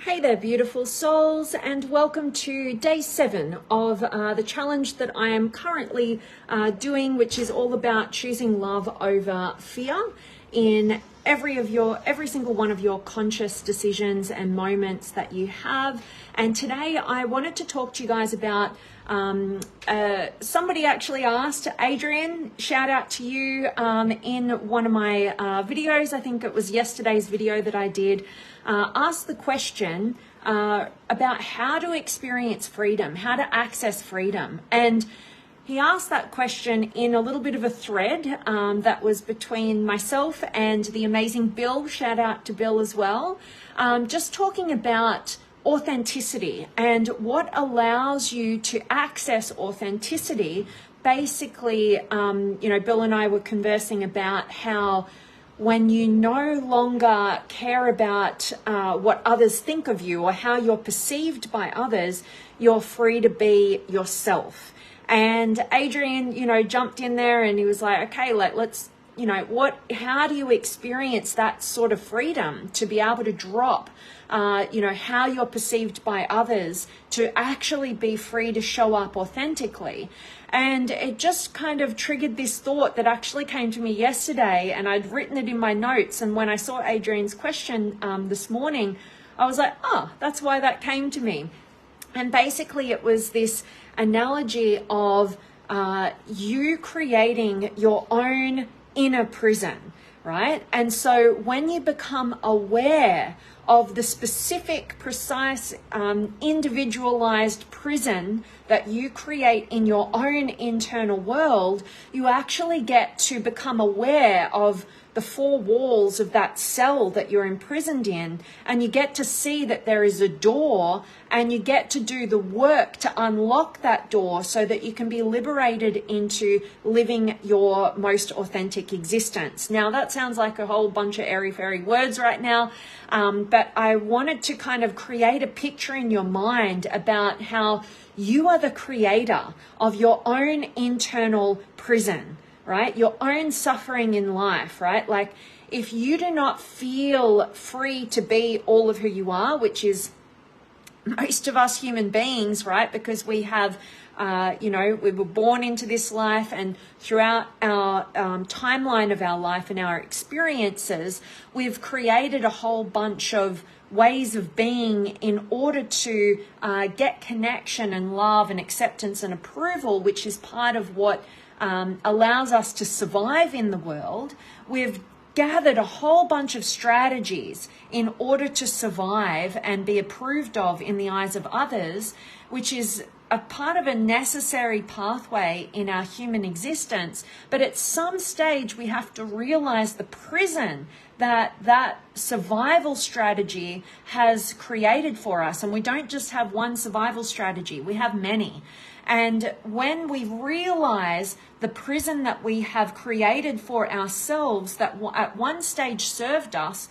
Hey there, beautiful souls, and welcome to day 7 of the challenge that I am currently doing, which is all about choosing love over fear in every single one of your conscious decisions and moments that you have. And today I wanted to talk to you guys about somebody actually asked, Adrian, shout out to you, in one of my videos, I think it was yesterday's video that I did, asked the question about how to experience freedom, how to access freedom. And he asked that question in a little bit of a thread that was between myself and the amazing Bill, shout out to Bill as well, just talking about authenticity and what allows you to access authenticity. Basically, Bill and I were conversing about how when you no longer care about what others think of you or how you're perceived by others, you're free to be yourself. And Adrian, jumped in there and he was like, okay, let's, how do you experience that sort of freedom to be able to drop, how you're perceived by others, to actually be free to show up authentically? And it just kind of triggered this thought that actually came to me yesterday, and I'd written it in my notes. And when I saw Adrian's question this morning, I was like, oh, that's why that came to me. And basically it was this analogy of you creating your own inner prison, right? And so when you become aware of the specific, precise, individualized prison that you create in your own internal world, you actually get to become aware of the 4 walls of that cell that you're imprisoned in, and you get to see that there is a door, and you get to do the work to unlock that door so that you can be liberated into living your most authentic existence. Now, that sounds like a whole bunch of airy-fairy words right now, but I wanted to kind of create a picture in your mind about how you are the creator of your own internal prison, right? Your own suffering in life, right? Like, if you do not feel free to be all of who you are, which is most of us human beings, right? Because we have, we were born into this life, and throughout our timeline of our life and our experiences, we've created a whole bunch of ways of being in order to get connection and love and acceptance and approval, which is part of what allows us to survive in the world. We've gathered a whole bunch of strategies in order to survive and be approved of in the eyes of others, which is a part of a necessary pathway in our human existence. But at some stage, we have to realize the prison that survival strategy has created for us. And we don't just have one survival strategy, we have many. And when we realize the prison that we have created for ourselves that at one stage served us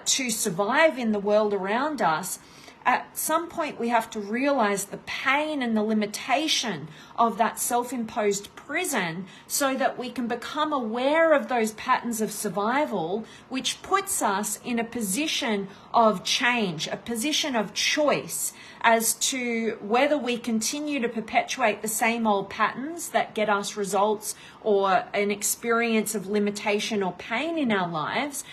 to survive in the world around us, at some point we have to realize the pain and the limitation of that self-imposed prison so that we can become aware of those patterns of survival, which puts us in a position of change, a position of choice as to whether we continue to perpetuate the same old patterns that get us results or an experience of limitation or pain in our lives,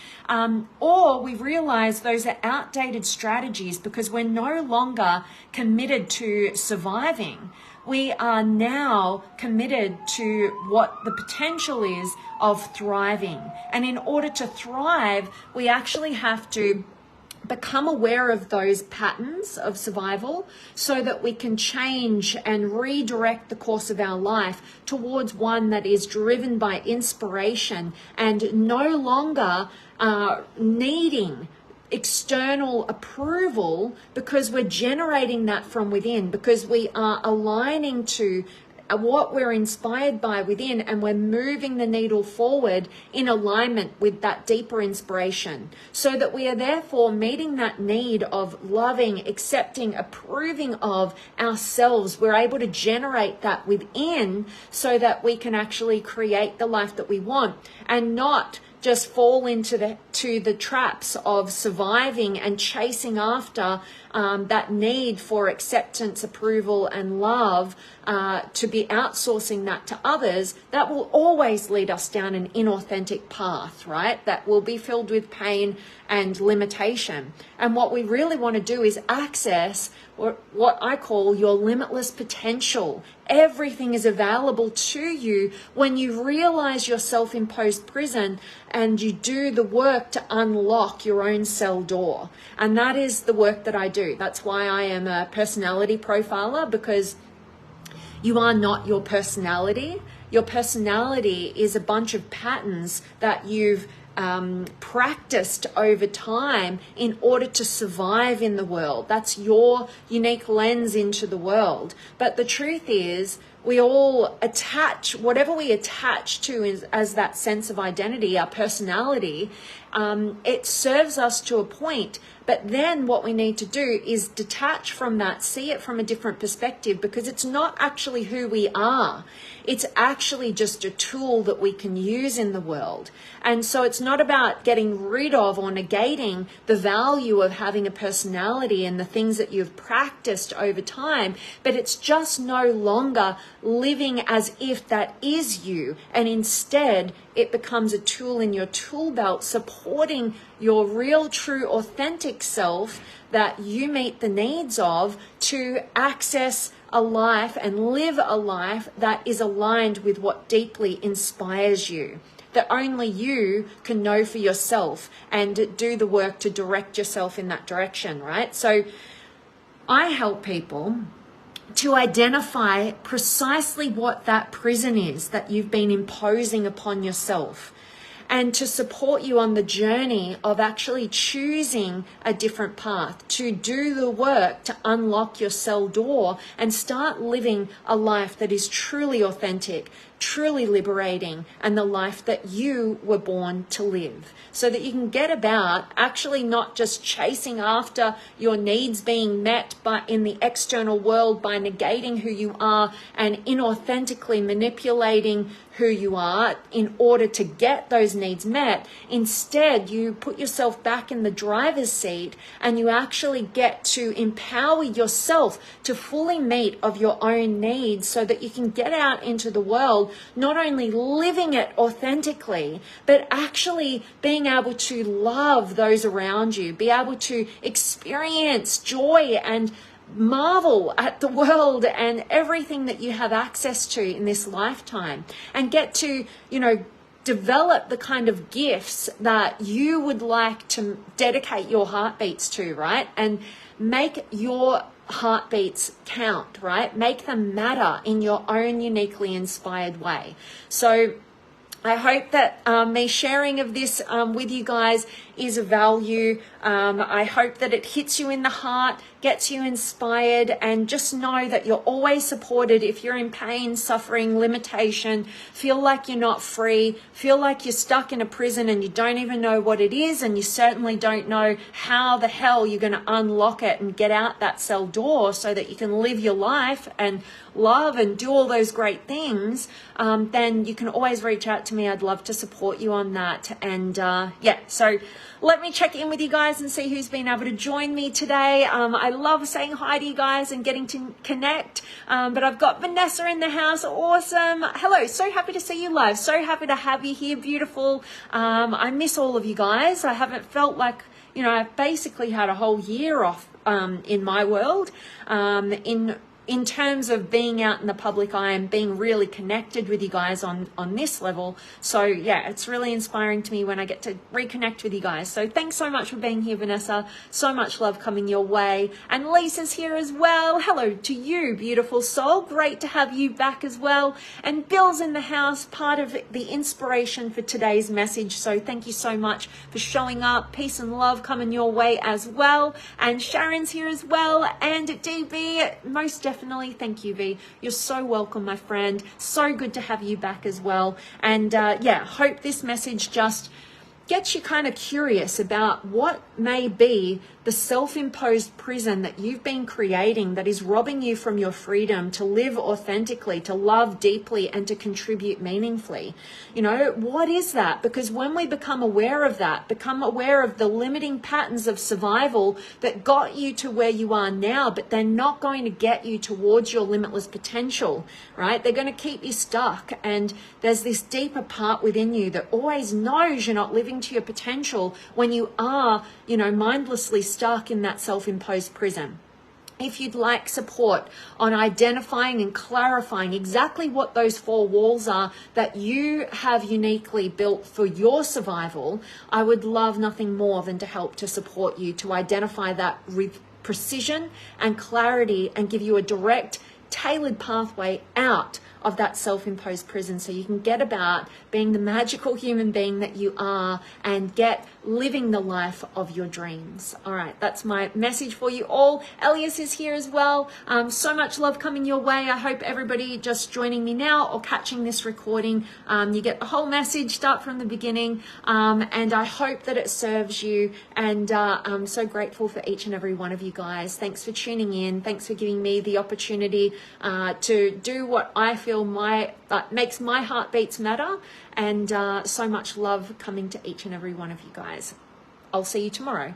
or we realize those are outdated strategies because we're no longer committed to surviving. We are now committed to what the potential is of thriving. And in order to thrive, we actually have to become aware of those patterns of survival so that we can change and redirect the course of our life towards one that is driven by inspiration and no longer needing external approval, because we're generating that from within, because we are aligning to what we're inspired by within, and we're moving the needle forward in alignment with that deeper inspiration, so that we are therefore meeting that need of loving, accepting, approving of ourselves. We're able to generate that within so that we can actually create the life that we want, and not just fall into the traps of surviving and chasing after that need for acceptance, approval, and love, to be outsourcing that to others, that will always lead us down an inauthentic path, right? That will be filled with pain and limitation. And what we really want to do is access what I call your limitless potential. Everything is available to you when you realize your self-imposed prison and you do the work to unlock your own cell door. And that is the work that I do. That's why I am a personality profiler, because you are not your personality. Your personality is a bunch of patterns that you've practiced over time in order to survive in the world. That's your unique lens into the world. But the truth is, we all attach, whatever we attach to as that sense of identity, our personality, it serves us to a point. But then what we need to do is detach from that, see it from a different perspective, because it's not actually who we are. It's actually just a tool that we can use in the world. And so it's not about getting rid of or negating the value of having a personality and the things that you've practiced over time, but it's just no longer living as if that is you. And instead, it becomes a tool in your tool belt supporting your real, true, authentic self that you meet the needs of to access a life and live a life that is aligned with what deeply inspires you, that only you can know for yourself and do the work to direct yourself in that direction, right? So I help people to identify precisely what that prison is that you've been imposing upon yourself, and to support you on the journey of actually choosing a different path, to do the work to unlock your cell door and start living a life that is truly authentic, truly liberating, and the life that you were born to live, so that you can get about actually not just chasing after your needs being met but in the external world by negating who you are and inauthentically manipulating who you are in order to get those needs met. Instead, you put yourself back in the driver's seat and you actually get to empower yourself to fully meet of your own needs, so that you can get out into the world not only living it authentically, but actually being able to love those around you, be able to experience joy and marvel at the world and everything that you have access to in this lifetime, and get to, develop the kind of gifts that you would like to dedicate your heartbeats to, right? And make your heartbeats count, right? Make them matter in your own uniquely inspired way. So I hope that me sharing of this with you guys is of value. I hope that it hits you in the heart, gets you inspired, and just know that you're always supported. If you're in pain, suffering, limitation, feel like you're not free, feel like you're stuck in a prison and you don't even know what it is, and you certainly don't know how the hell you're going to unlock it and get out that cell door so that you can live your life and love and do all those great things, then you can always reach out to me. I'd love to support you on that. And so let me check in with you guys and see who's been able to join me today. I love saying hi to you guys and getting to connect, but I've got Vanessa in the house. Awesome. Hello, so happy to see you live, so happy to have you here. Beautiful. I miss all of you guys. I haven't felt like, I've basically had a whole year off in my world, in terms of being out in the public eye and being really connected with you guys on this level. So yeah, it's really inspiring to me when I get to reconnect with you guys. So thanks so much for being here, Vanessa. So much love coming your way. And Lisa's here as well. Hello to you, beautiful soul. Great to have you back as well. And Bill's in the house, part of the inspiration for today's message. So thank you so much for showing up. Peace and love coming your way as well. And Sharon's here as well. And DB, most definitely. Thank you, V. You're so welcome, my friend. So good to have you back as well. And hope this message just gets you kind of curious about what may be the self-imposed prison that you've been creating that is robbing you from your freedom to live authentically, to love deeply, and to contribute meaningfully. You know, what is that? Because when we become aware of that, become aware of the limiting patterns of survival that got you to where you are now, but they're not going to get you towards your limitless potential, right? They're going to keep you stuck. And there's this deeper part within you that always knows you're not living to your potential when you are, you know, mindlessly stuck in that self-imposed prison. If you'd like support on identifying and clarifying exactly what those 4 walls are that you have uniquely built for your survival, I would love nothing more than to help to support you to identify that with precision and clarity and give you a direct, tailored pathway out of that self-imposed prison so you can get about being the magical human being that you are and get living the life of your dreams. All right, that's my message for you all. Elias is here as well. So much love coming your way. I hope everybody just joining me now or catching this recording, you get the whole message, start from the beginning, and I hope that it serves you. And I'm so grateful for each and every one of you guys. Thanks for tuning in. Thanks for giving me the opportunity to do what I feel makes my heartbeats matter, and so much love coming to each and every one of you guys. I'll see you tomorrow.